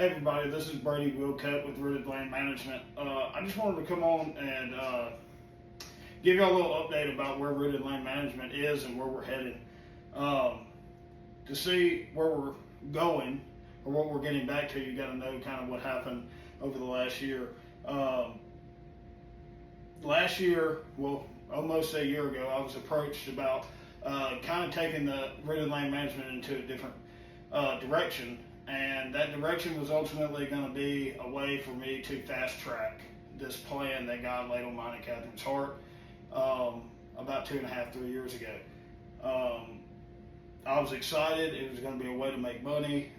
Hey everybody, this is Brady Willcutt with Rooted Land Management. I just wanted to come on and give you a little update about where Rooted Land Management is and where we're headed. To see where we're going or what we're getting back to, you got to know kind of what happened over the last year. Last year, well, almost a year ago, I was approached about kind of taking the Rooted Land Management into a different direction. And that direction was ultimately going to be a way for me to fast track this plan that God laid on mine and Catherine's heart about 2.5, 3 years ago. I was excited. It was going to be a way to make money.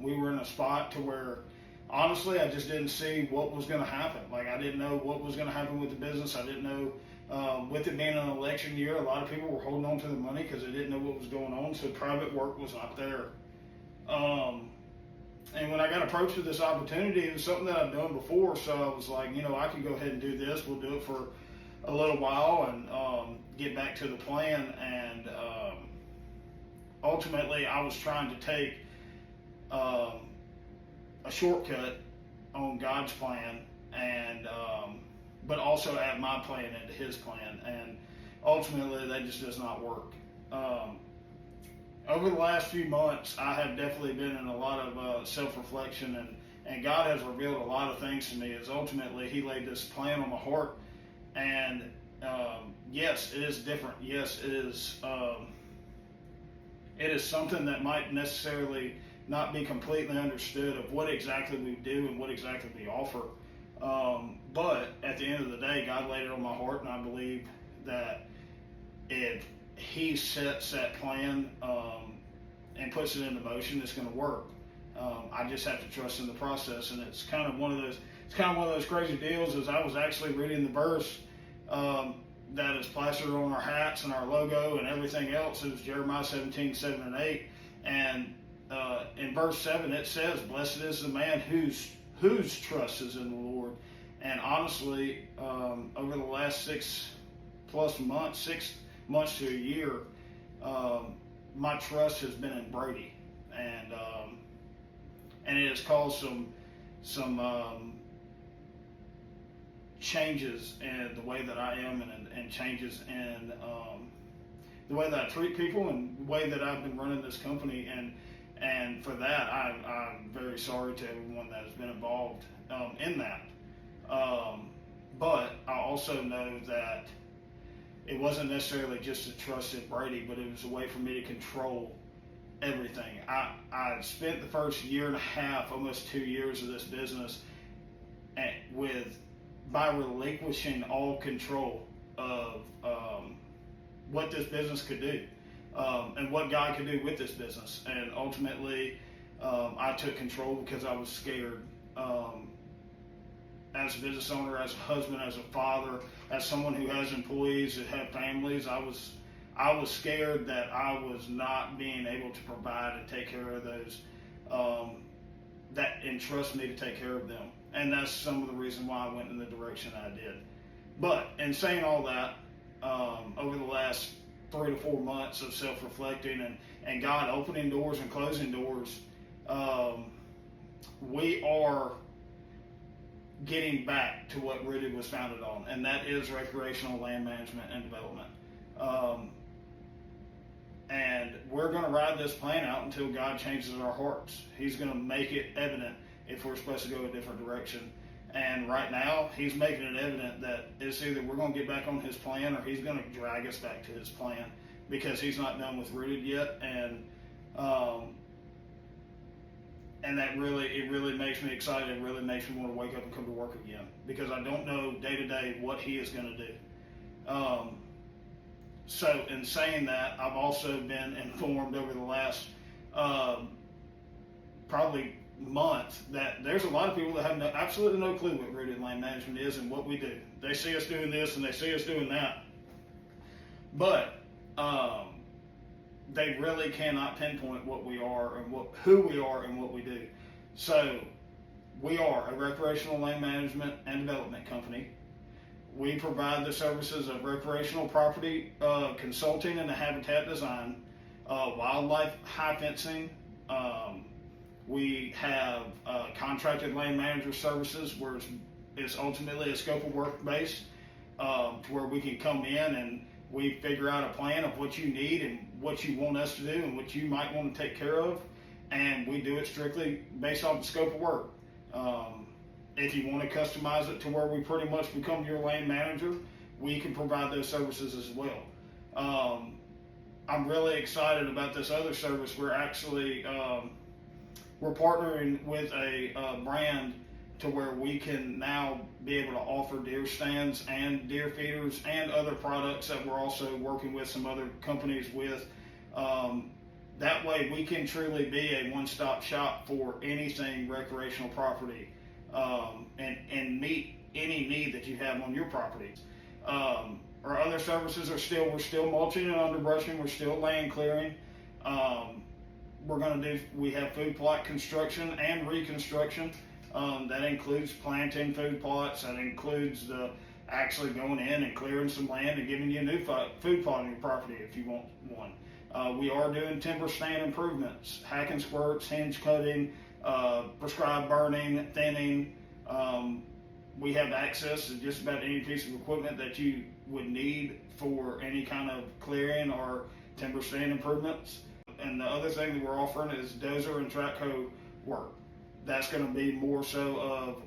We were in a spot to where, honestly, I just didn't see what was going to happen. Like, I didn't know what was going to happen with the business. I didn't know, with it being an election year, a lot of people were holding on to the money because they didn't know what was going on. So private work was not there. And when I got approached with this opportunity, it was something that I've done before, so I was like, I can go ahead and do this. We'll do it for a little while and get back to the plan. And ultimately, I was trying to take a shortcut on God's plan, and but also add my plan into His plan. And ultimately, that just does not work. Over the last few months, I have definitely been in a lot of self-reflection, and God has revealed a lot of things to me. As ultimately, He laid this plan on my heart, and yes, it is different. Yes, it is something that might necessarily not be completely understood of what exactly we do and what exactly we offer. But at the end of the day, God laid it on my heart, and I believe that if He sets that plan and puts it into motion, it's going to work. I just have to trust in the process, and it's kind of one of those crazy deals. As I was actually reading the verse that is plastered on our hats and our logo and everything else. It was Jeremiah 17:7-8, and in verse 7 it says, "Blessed is the man whose trust is in the Lord." And honestly, over the last 6 months to a year, my trust has been in Brady, and it has caused some changes in the way that I am, and changes in the way that I treat people, and the way that I've been running this company. And for that, I'm very sorry to everyone that has been involved in that. But I also know that it wasn't necessarily just a trust in Brady, but it was a way for me to control everything. I spent the first year and a half, almost 2 years of this business by relinquishing all control of what this business could do and what God could do with this business. And ultimately, I took control because I was scared. As a business owner, as a husband, as a father, as someone who has employees that have families, I was scared that I was not being able to provide and take care of those that entrust me to take care of them. And that's some of the reason why I went in the direction I did. But in saying all that, over the last 3 to 4 months of self-reflecting and God opening doors and closing doors, we are getting back to what Rooted was founded on, and that is recreational land management and development. And we're going to ride this plan out until God changes our hearts. He's going to make it evident if we're supposed to go a different direction. And right now, He's making it evident that it's either we're going to get back on His plan, or He's going to drag us back to His plan, because He's not done with Rooted yet. And that really makes me excited. It really makes me want to wake up and come to work again, because I don't know day to day what He is going to do. So in saying that, I've also been informed over the last probably month that there's a lot of people that have absolutely no clue what Rooted Land Management is and what we do. They see us doing this and they see us doing that, but they really cannot pinpoint what we are and who we are and what we do. So we are a recreational land management and development company. We provide the services of recreational property consulting and habitat design, wildlife high fencing, We have contracted land manager services where it's ultimately a scope of work based, to where we can come in and we figure out a plan of what you need and what you want us to do and what you might want to take care of, and we do it strictly based off the scope of work. If you want to customize it to where we pretty much become your land manager, we can provide those services as well. I'm really excited about this other service. We're actually we're partnering with a brand to where we can now be able to offer deer stands and deer feeders and other products that we're also working with some other companies with. That way we can truly be a one-stop shop for anything recreational property, and meet any need that you have on your property. Our other services are we're still mulching and underbrushing, we're still land clearing. We have food plot construction and reconstruction. That includes planting food plots. That includes actually going in and clearing some land and giving you a new food plot on your property if you want one. We are doing timber stand improvements, hack and squirts, hinge cutting, prescribed burning, thinning. We have access to just about any piece of equipment that you would need for any kind of clearing or timber stand improvements. And the other thing that we're offering is dozer and track hoe work. That's going to be more so of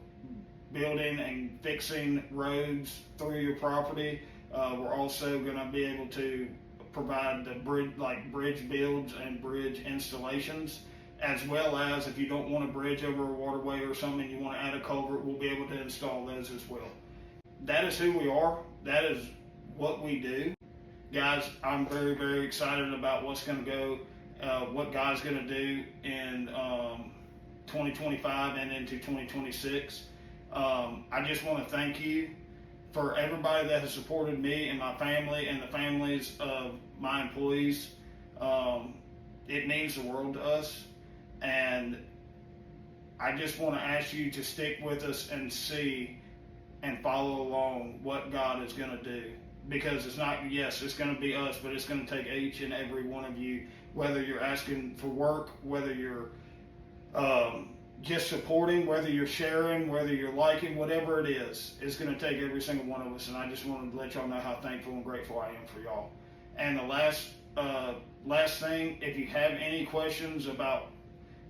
building and fixing roads through your property. We're also going to be able to provide the bridge builds and bridge installations, as well as if you don't want a bridge over a waterway or something, you want to add a culvert, we'll be able to install those as well. That is who we are. That is what we do. Guys, I'm very, very excited about what's going to go, what God's going to do in 2025 and into 2026. I just want to thank you for everybody that has supported me and my family and the families of my employees. It means the world to us, and I just want to ask you to stick with us and see and follow along what God is going to do, because it's not, yes, it's going to be us, but it's going to take each and every one of you, whether you're asking for work, whether you're just supporting, whether you're sharing, whether you're liking, whatever it is, it's going to take every single one of us. And I just wanted to let y'all know how thankful and grateful I am for y'all. And the last thing, if you have any questions about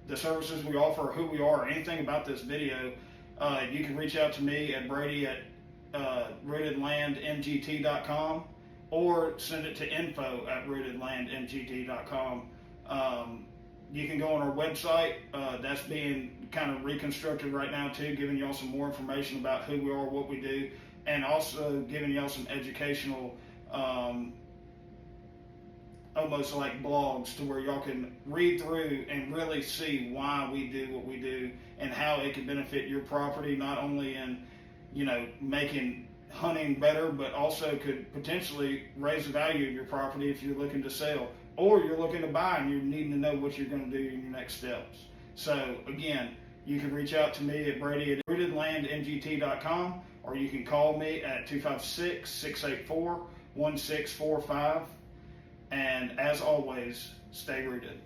the services we offer, or who we are, or anything about this video, you can reach out to me at Brady at rootedlandmgt.com, or send it to info@rootedlandmgt.com. You can go on our website. That's being kind of reconstructed right now too, giving y'all some more information about who we are, what we do, and also giving y'all some educational, almost like blogs, to where y'all can read through and really see why we do what we do and how it can benefit your property, not only in, making hunting better, but also could potentially raise the value of your property if you're looking to sell, or you're looking to buy and you're needing to know what you're going to do in your next steps. So again, you can reach out to me at Brady at rootedlandmgt.com, or you can call me at 256-684-1645. And as always, stay rooted.